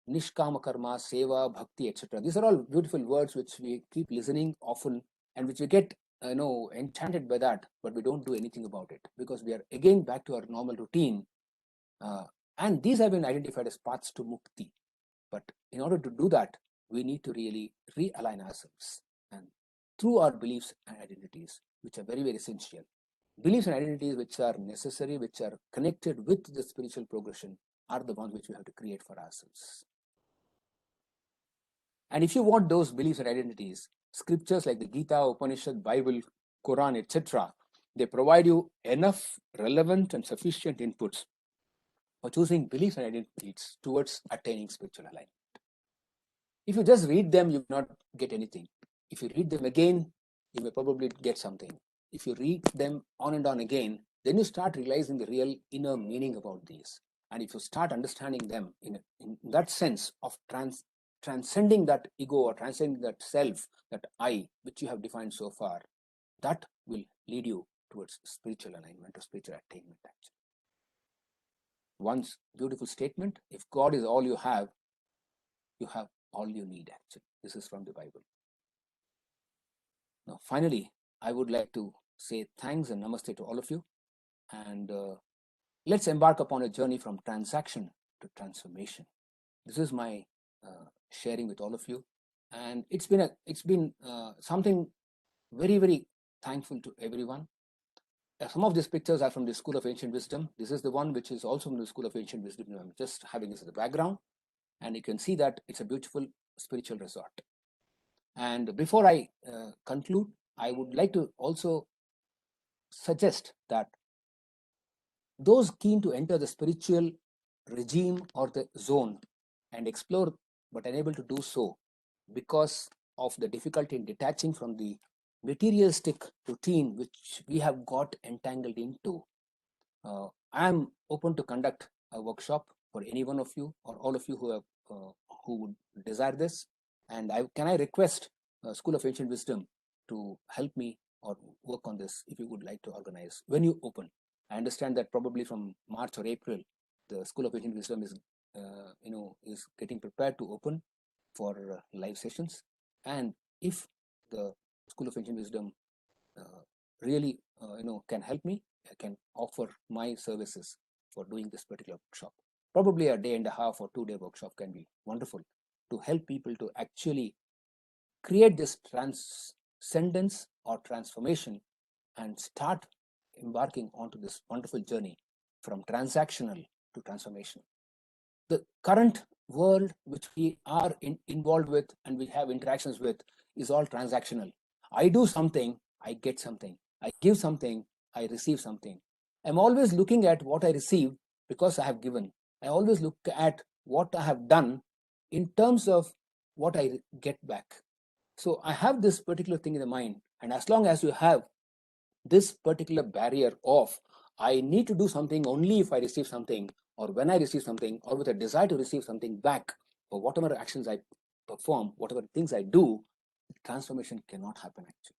nishkama karma, seva, bhakti, etc. These are all beautiful words which we keep listening often and which we get enchanted by that, but we don't do anything about it because we are again back to our normal routine. And these have been identified as paths to mukti. But in order to do that, we need to really realign ourselves and through our beliefs and identities, which are very, very essential. Beliefs and identities which are necessary, which are connected with the spiritual progression, are the ones which we have to create for ourselves. And if you want those beliefs and identities, scriptures like the Gita, Upanishad, Bible, Quran, etc., they provide you enough relevant and sufficient inputs for choosing beliefs and identities towards attaining spiritual alignment. If you just read them, you will not get anything. If you read them again, you may probably get something. If you read them on and on again, then you start realizing the real inner meaning about these. And if you start understanding them in that sense of transcending that ego or transcending that self, that I, which you have defined so far, that will lead you towards spiritual alignment or spiritual attainment, actually. Once beautiful statement, if God is all you have all you need, actually. This is from the Bible. Now, finally, I would like to say thanks and namaste to all of you. And let's embark upon a journey from transaction to transformation. This is my sharing with all of you. And it's been something very, very thankful to everyone. Some of these pictures are from the School of Ancient Wisdom. This is the one which is also from the School of Ancient Wisdom. I'm just having this as a background. And you can see that it's a beautiful spiritual resort. And before I conclude, I would like to also suggest that those keen to enter the spiritual regime or the zone and explore but unable to do so because of the difficulty in detaching from the materialistic routine which we have got entangled into, I am open to conduct a workshop for any one of you or all of you who would desire this. And can I request School of Ancient Wisdom to help me or work on this if you would like to organize when you open. I understand that probably from March or April, the School of Ancient Wisdom is getting prepared to open for live sessions. And if the School of Ancient Wisdom really can help me, I can offer my services for doing this particular workshop. Probably a day and a half or 2-day workshop can be wonderful to help people to actually create this transcendence or transformation and start embarking onto this wonderful journey from transactional to transformation. The current world which we are involved with and we have interactions with is all transactional. I do something, I get something. I give something, I receive something. I'm always looking at what I receive because I have given. I always look at what I have done in terms of what I get back. So I have this particular thing in the mind, and as long as you have this particular barrier of I need to do something only if I receive something, or when I receive something, or with a desire to receive something back, or whatever actions I perform, whatever things I do, transformation cannot happen actually.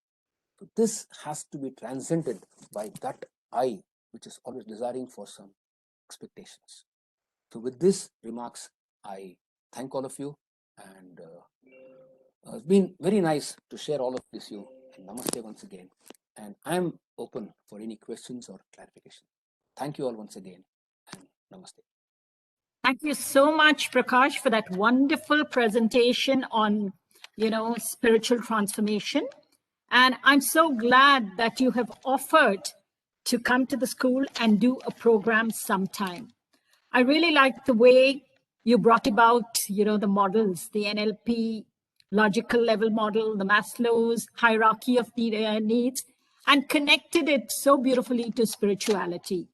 So this has to be transcended by that I, which is always desiring for some expectations. So with these remarks, I thank all of you, and it's been very nice to share all of this with you. And namaste once again. And I'm open for any questions or clarification. Thank you all once again, and namaste. Thank you so much, Prakash, for that wonderful presentation on, spiritual transformation. And I'm so glad that you have offered to come to the school and do a program sometime. I really like the way you brought about, the models, the NLP logical level model, the Maslow's hierarchy of needs, and connected it so beautifully to spirituality.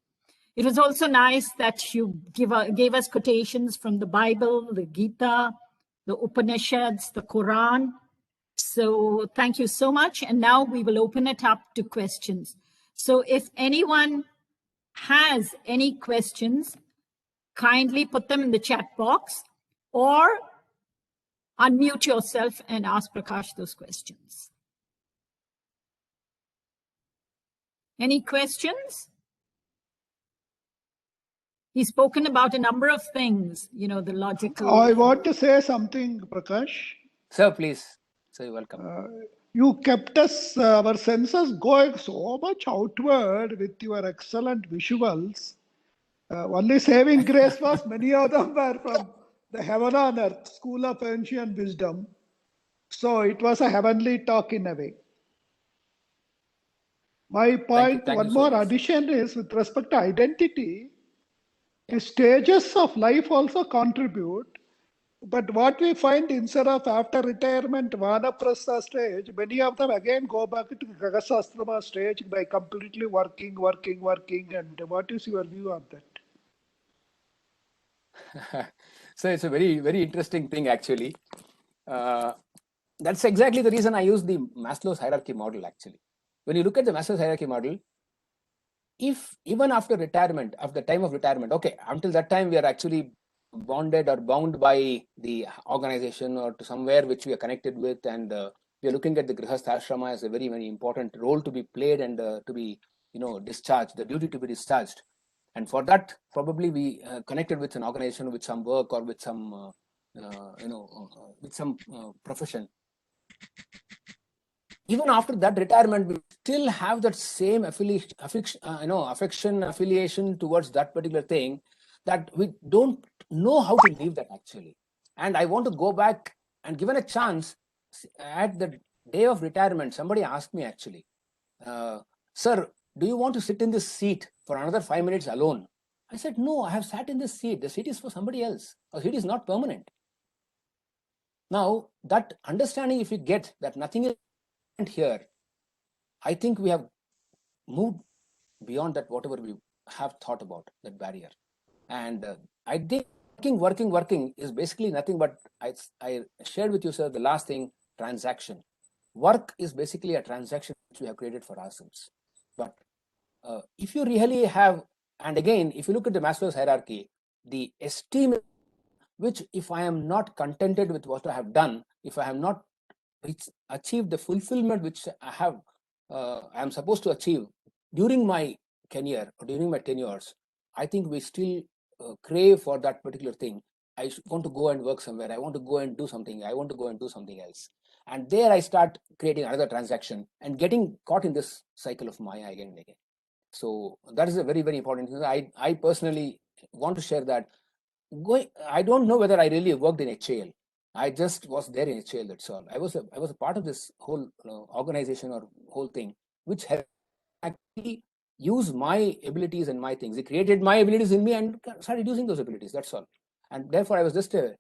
It was also nice that you gave us quotations from the Bible, the Gita, the Upanishads, the Quran. So thank you so much. And now we will open it up to questions. So if anyone has any questions, kindly put them in the chat box or unmute yourself and ask Prakash those questions. Any questions? He's spoken about a number of things, you know, the logical. I want to say something, Prakash. Sir, please. Sir, you're welcome. You kept us, our senses going so much outward with your excellent visuals. Only saving grace was many of them were from the heaven on earth, school of ancient wisdom. So it was a heavenly talk in a way. My point, Thank you one so more much. addition is with respect to identity, the stages of life also contribute. But what we find instead of after retirement, Vanaprastha stage, many of them again go back to Gagasasrama stage by completely working. And what is your view on that? So it's a very, very interesting thing, actually. That's exactly the reason I use the Maslow's hierarchy model, actually. When you look at the Maslow's hierarchy model, if even after retirement, after the time of retirement, okay, until that time we are actually bonded or bound by the organization or to somewhere which we are connected with, and we are looking at the Grihastha Ashrama as a very, very important role to be played and to be, discharged, the duty to be discharged. And for that, probably we connected with an organization, with some work or with some, profession. Even after that retirement, we still have that same affection, affiliation towards that particular thing, that we don't know how to leave that, actually. And I want to go back, and given a chance, at the day of retirement, somebody asked me, actually, sir, do you want to sit in this seat for another 5 minutes alone? I said, no, I have sat in this seat. The seat is for somebody else. The seat is not permanent. Now, that understanding, if you get that nothing is here, I think we have moved beyond that, whatever we have thought about, that barrier. And I think working is basically nothing but, I shared with you, sir, the last thing, transaction. Work is basically a transaction which we have created for ourselves. But if you really have, and again, if you look at the Maslow's hierarchy, the esteem, which if I am not contented with what I have done, if I have not achieved the fulfillment which I am supposed to achieve during my tenure or during my tenures, I think we still crave for that particular thing. I want to go and work somewhere. I want to go and do something. I want to go and do something else. And there I start creating another transaction and getting caught in this cycle of Maya again and again. So that is a very, very important thing. I personally want to share that. I don't know whether I really worked in HAL. I just was there in HAL, that's all. I was a part of this whole organization or whole thing, which had actually used my abilities and my things. It created my abilities in me and started using those abilities, that's all. And therefore, I was just a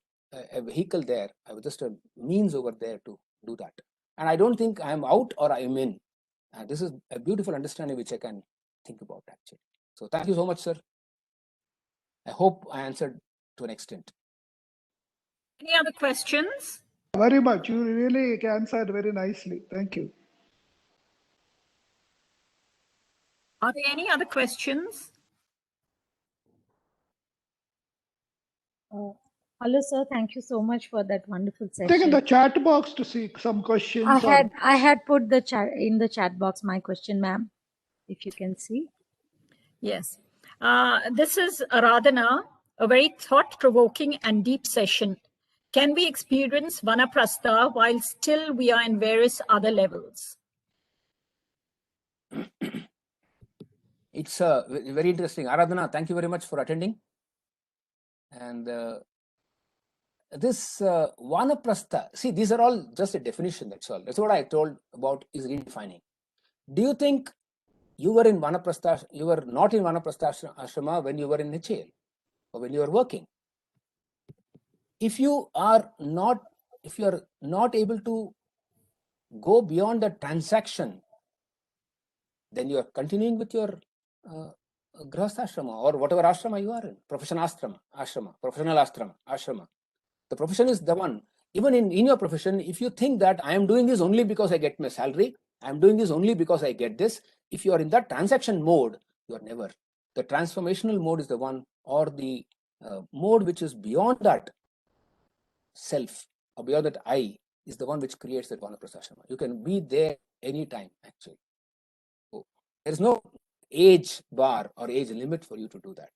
vehicle there. I was just a means over there to do that. And I don't think I am out or I am in. This is a beautiful understanding which I can think about, actually. So thank you so much, sir. I hope I answered to an extent. Any other questions? Very much. You really answered very nicely. Thank you. Are there any other questions? Hello, sir. Thank you so much for that wonderful Take in session. the chat box to see some questions. I had put the chat in the chat box my question, ma'am, if you can see. Yes. This is Aradhana, a very thought-provoking and deep session. Can we experience Vanaprastha while still we are in various other levels? It's very interesting. Aradhana, thank you very much for attending. And this Vanaprastha, see, these are all just a definition, that's all. That's what I told about is redefining. Do you think you were in Vanaprastha, you were not in Vanaprastha Ashrama when you were in HAL or when you were working? If you are not able to go beyond the transaction, then you are continuing with your Grihastha Ashrama or whatever ashrama you are in, professional ashrama. The profession is the one. Even in your profession, if you think that I am doing this only because I get my salary, I am doing this only because I get this, if you are in that transaction mode, you are never. The transformational mode is the one, or the mode which is beyond that self, or beyond that I, is the one which creates that Vanaprastha Ashrama. You can be there anytime, actually. So There's no age bar or age limit for you to do that.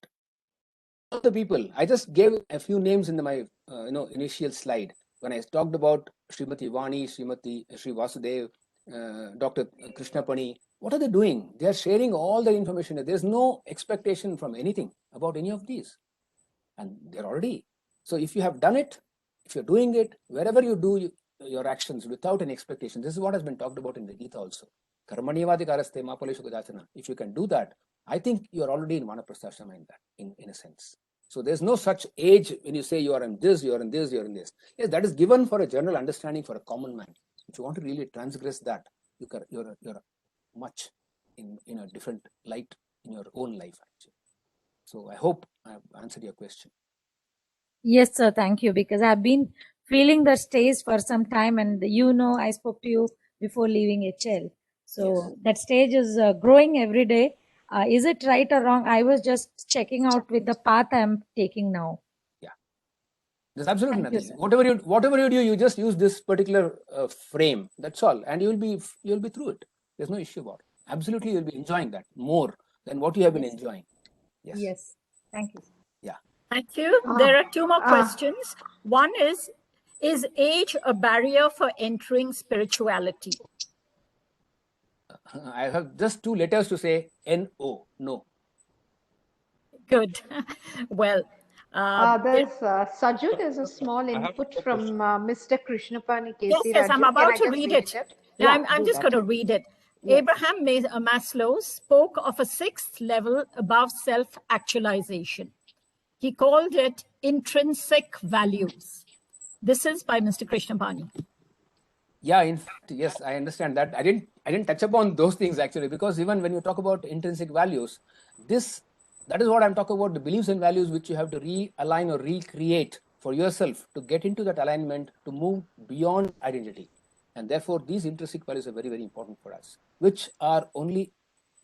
All the people, I just gave a few names in my initial slide when I talked about Srimati Vani, Sri Vasudev, Dr. Krishna Pani. What are they doing? They are sharing all the information. There's no expectation from anything about any of these, and they're already. So if you have done it, if you're doing it, wherever you do your actions without an expectation, this is what has been talked about in the Gita also. Karmaniyavadikaraste ma paleshu gadachana. If you can do that, I think you're already in vanaprasthashrama in that, in a sense. So there's no such age when you say you are in this, you are in this, you are in this. Yes, that is given for a general understanding for a common man. If you want to really transgress that, you're much in a different light in your own life, actually. So I hope I have answered your question. Yes, sir. Thank you. Because I've been feeling the stage for some time, and I spoke to you before leaving HL. So Yes. that stage is growing every day. Is it right or wrong? I was just checking out with the path I'm taking now. Yeah. There's absolutely Thank you, nothing. sir. Whatever you do, you just use this particular frame. That's all, and you'll be through it. There's no issue about it. Absolutely, you'll be enjoying that more than what you have been enjoying. Yes. Yes. Thank you, sir. Yeah. Thank you. There are two more questions. One is age a barrier for entering spirituality? I have just two letters to say N-O, no. Good. Well, Saju, there's a small input from Mr. Krishnapani yes, KC yes, Raju. I'm about Can to I just read it. out? Yeah, Yeah, I'm do just that. going to read it. Yes. Abraham Maslow spoke of a sixth level above self-actualization. He called it intrinsic values. This is by Mr. Krishnapani. Yeah, in fact, yes, I understand that. I didn't touch upon those things actually, because even when you talk about intrinsic values, that is what I'm talking about, the beliefs and values which you have to realign or recreate for yourself to get into that alignment, to move beyond identity. And therefore, these intrinsic values are very, very important for us, which are only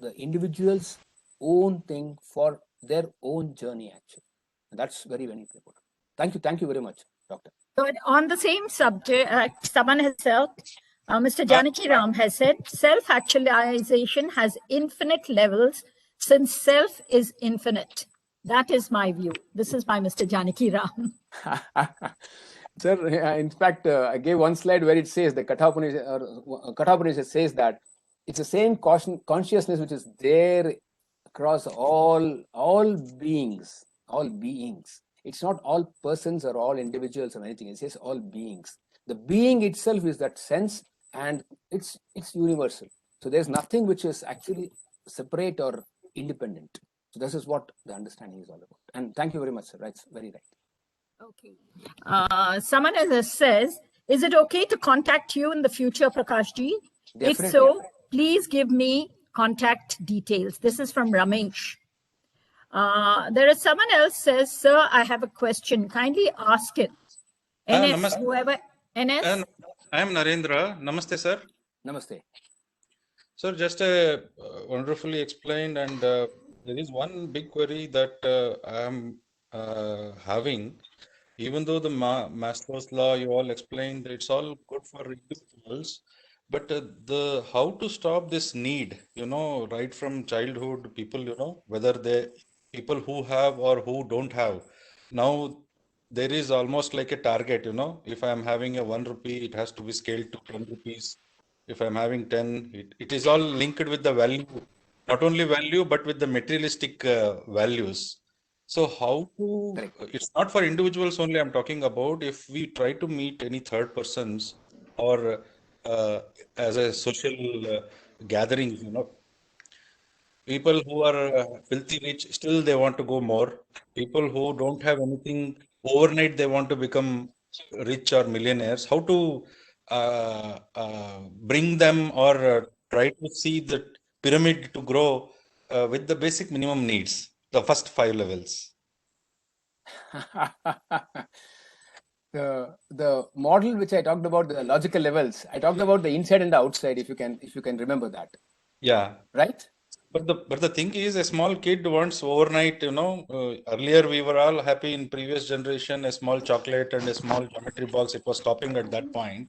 the individual's own thing for their own journey, actually. And that's very, very important. Thank you very much, Doctor. But on the same subject, someone has said, Mr. Janaki Ram has said, self-actualization has infinite levels since self is infinite. That is my view. This is by Mr. Janaki Ram. Sir, in fact, I gave one slide where it says the Katha Upanishad says that it's the same consciousness which is there across all beings. It's not all persons or all individuals or anything. It says all beings. The being itself is that sense, and it's universal. So there's nothing which is actually separate or independent. So this is what the understanding is all about. And thank you very much, sir. That's very right. Okay. Someone says, is it okay to contact you in the future, Prakashji? Definitely. If so, please give me contact details. This is from Ramesh. There is someone else says, sir, I have a question. Kindly ask it. NS, whoever. NS? I am Narendra. Namaste, sir. Namaste. Sir, just wonderfully explained, and there is one big query that I am having. Even though the Maslow's law you all explained, it's all good for individuals, but the how to stop this need, right from childhood, people, whether they people who have or who don't have. Now there is almost like a target, if I am having a 1 rupee, it has to be scaled to 10 rupees. If I'm having 10, it is all linked with the value, not only value, but with the materialistic values. So how to, it's not for individuals only I'm talking about. If we try to meet any third persons or as a social gathering, people who are filthy rich, still they want to go more. People who don't have anything overnight, they want to become rich or millionaires. How to bring them or try to see the pyramid to grow with the basic minimum needs, the first 5 levels. The model which I talked about, the logical levels, I talked about the inside and the outside, if you can remember that. Yeah. Right? But the thing is, a small kid wants overnight, earlier we were all happy in previous generation, a small chocolate and a small geometry box, it was stopping at that point.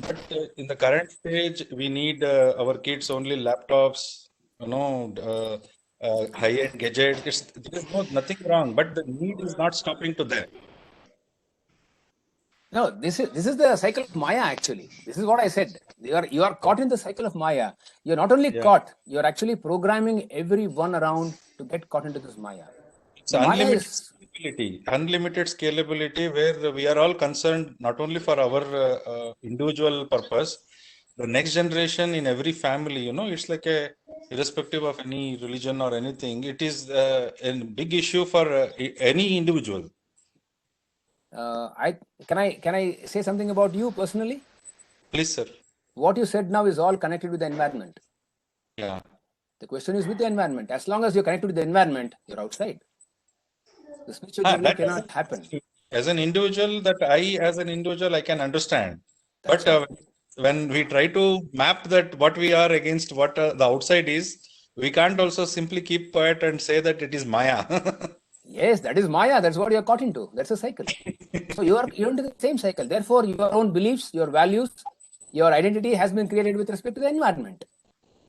But in the current stage, we need our kids only laptops, high-end gadget. There is nothing wrong, but the need is not stopping to that. No, this is the cycle of Maya. Actually, this is what I said. You are caught in the cycle of Maya. You're not only caught, you're actually programming everyone around to get caught into this Maya. It's The Maya unlimited is unlimited scalability, where we are all concerned not only for our individual purpose, the next generation in every family. It's like irrespective of any religion or anything, it is a big issue for any individual. Can I say something about you personally? Please, sir. What you said now is all connected with the environment. Yeah. The question is with the environment. As long as you're connected with the environment, you're outside. The spiritual journey cannot happen. As an individual, I can understand. But when we try to map that what we are against what the outside is, we can't also simply keep quiet and say that it is Maya. Yes, that is Maya. That's what you're caught into. That's a cycle. So you're into the same cycle. Therefore, your own beliefs, your values, your identity has been created with respect to the environment.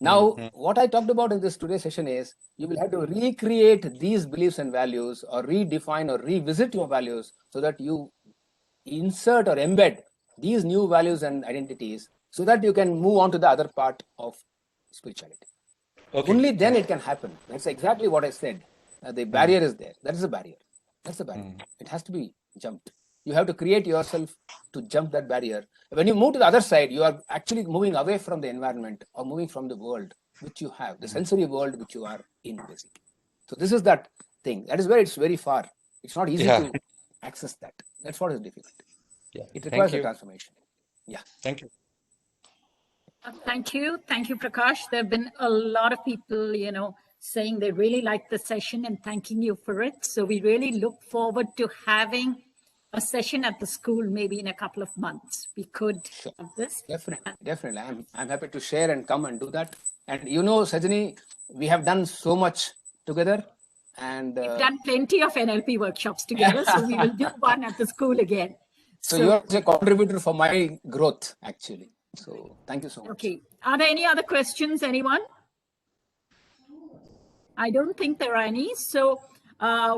Now, what I talked about in this today's session is you will have to recreate these beliefs and values, or redefine or revisit your values, so that you insert or embed these new values and identities, so that you can move on to the other part of spirituality. Okay. Only then it can happen. That's exactly what I said. The barrier is there. That is a barrier. That's the barrier. It has to be jumped. You have to create yourself to jump that barrier. When you move to the other side, you are actually moving away from the environment, or moving from the world which you have, the sensory world which you are in, basically. So this is that thing. That is where it's very far. It's not easy to access that. That's what is difficult. Yeah. It requires a transformation. Yeah. Thank you. Thank you. Thank you, Prakash. There have been a lot of people, saying they really like the session and thanking you for it. So we really look forward to having a session at the school, maybe in a couple of months. We could have this. Definitely. I'm happy to share and come and do that. And Sajani, we have done so much together. And we've done plenty of NLP workshops together. So we will do one at the school again. So you're a contributor for my growth, actually. So thank you so much. Okay. Are there any other questions, anyone? I don't think there are any. So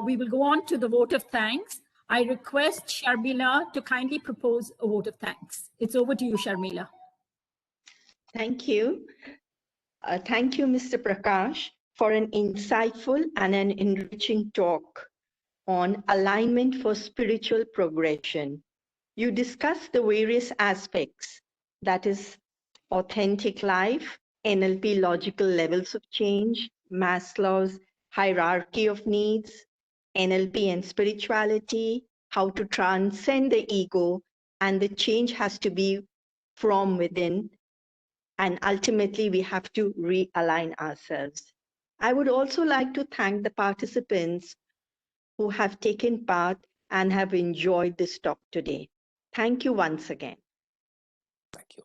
we will go on to the vote of thanks. I request Sharmila to kindly propose a vote of thanks. It's over to you, Sharmila. Thank you. Thank you, Mr. Prakash, for an insightful and an enriching talk on alignment for spiritual progression. You discussed the various aspects, that is authentic life, NLP logical levels of change, Maslow's hierarchy of needs, NLP and spirituality, how to transcend the ego, and the change has to be from within. And ultimately, we have to realign ourselves. I would also like to thank the participants who have taken part and have enjoyed this talk today. Thank you once again. Thank you.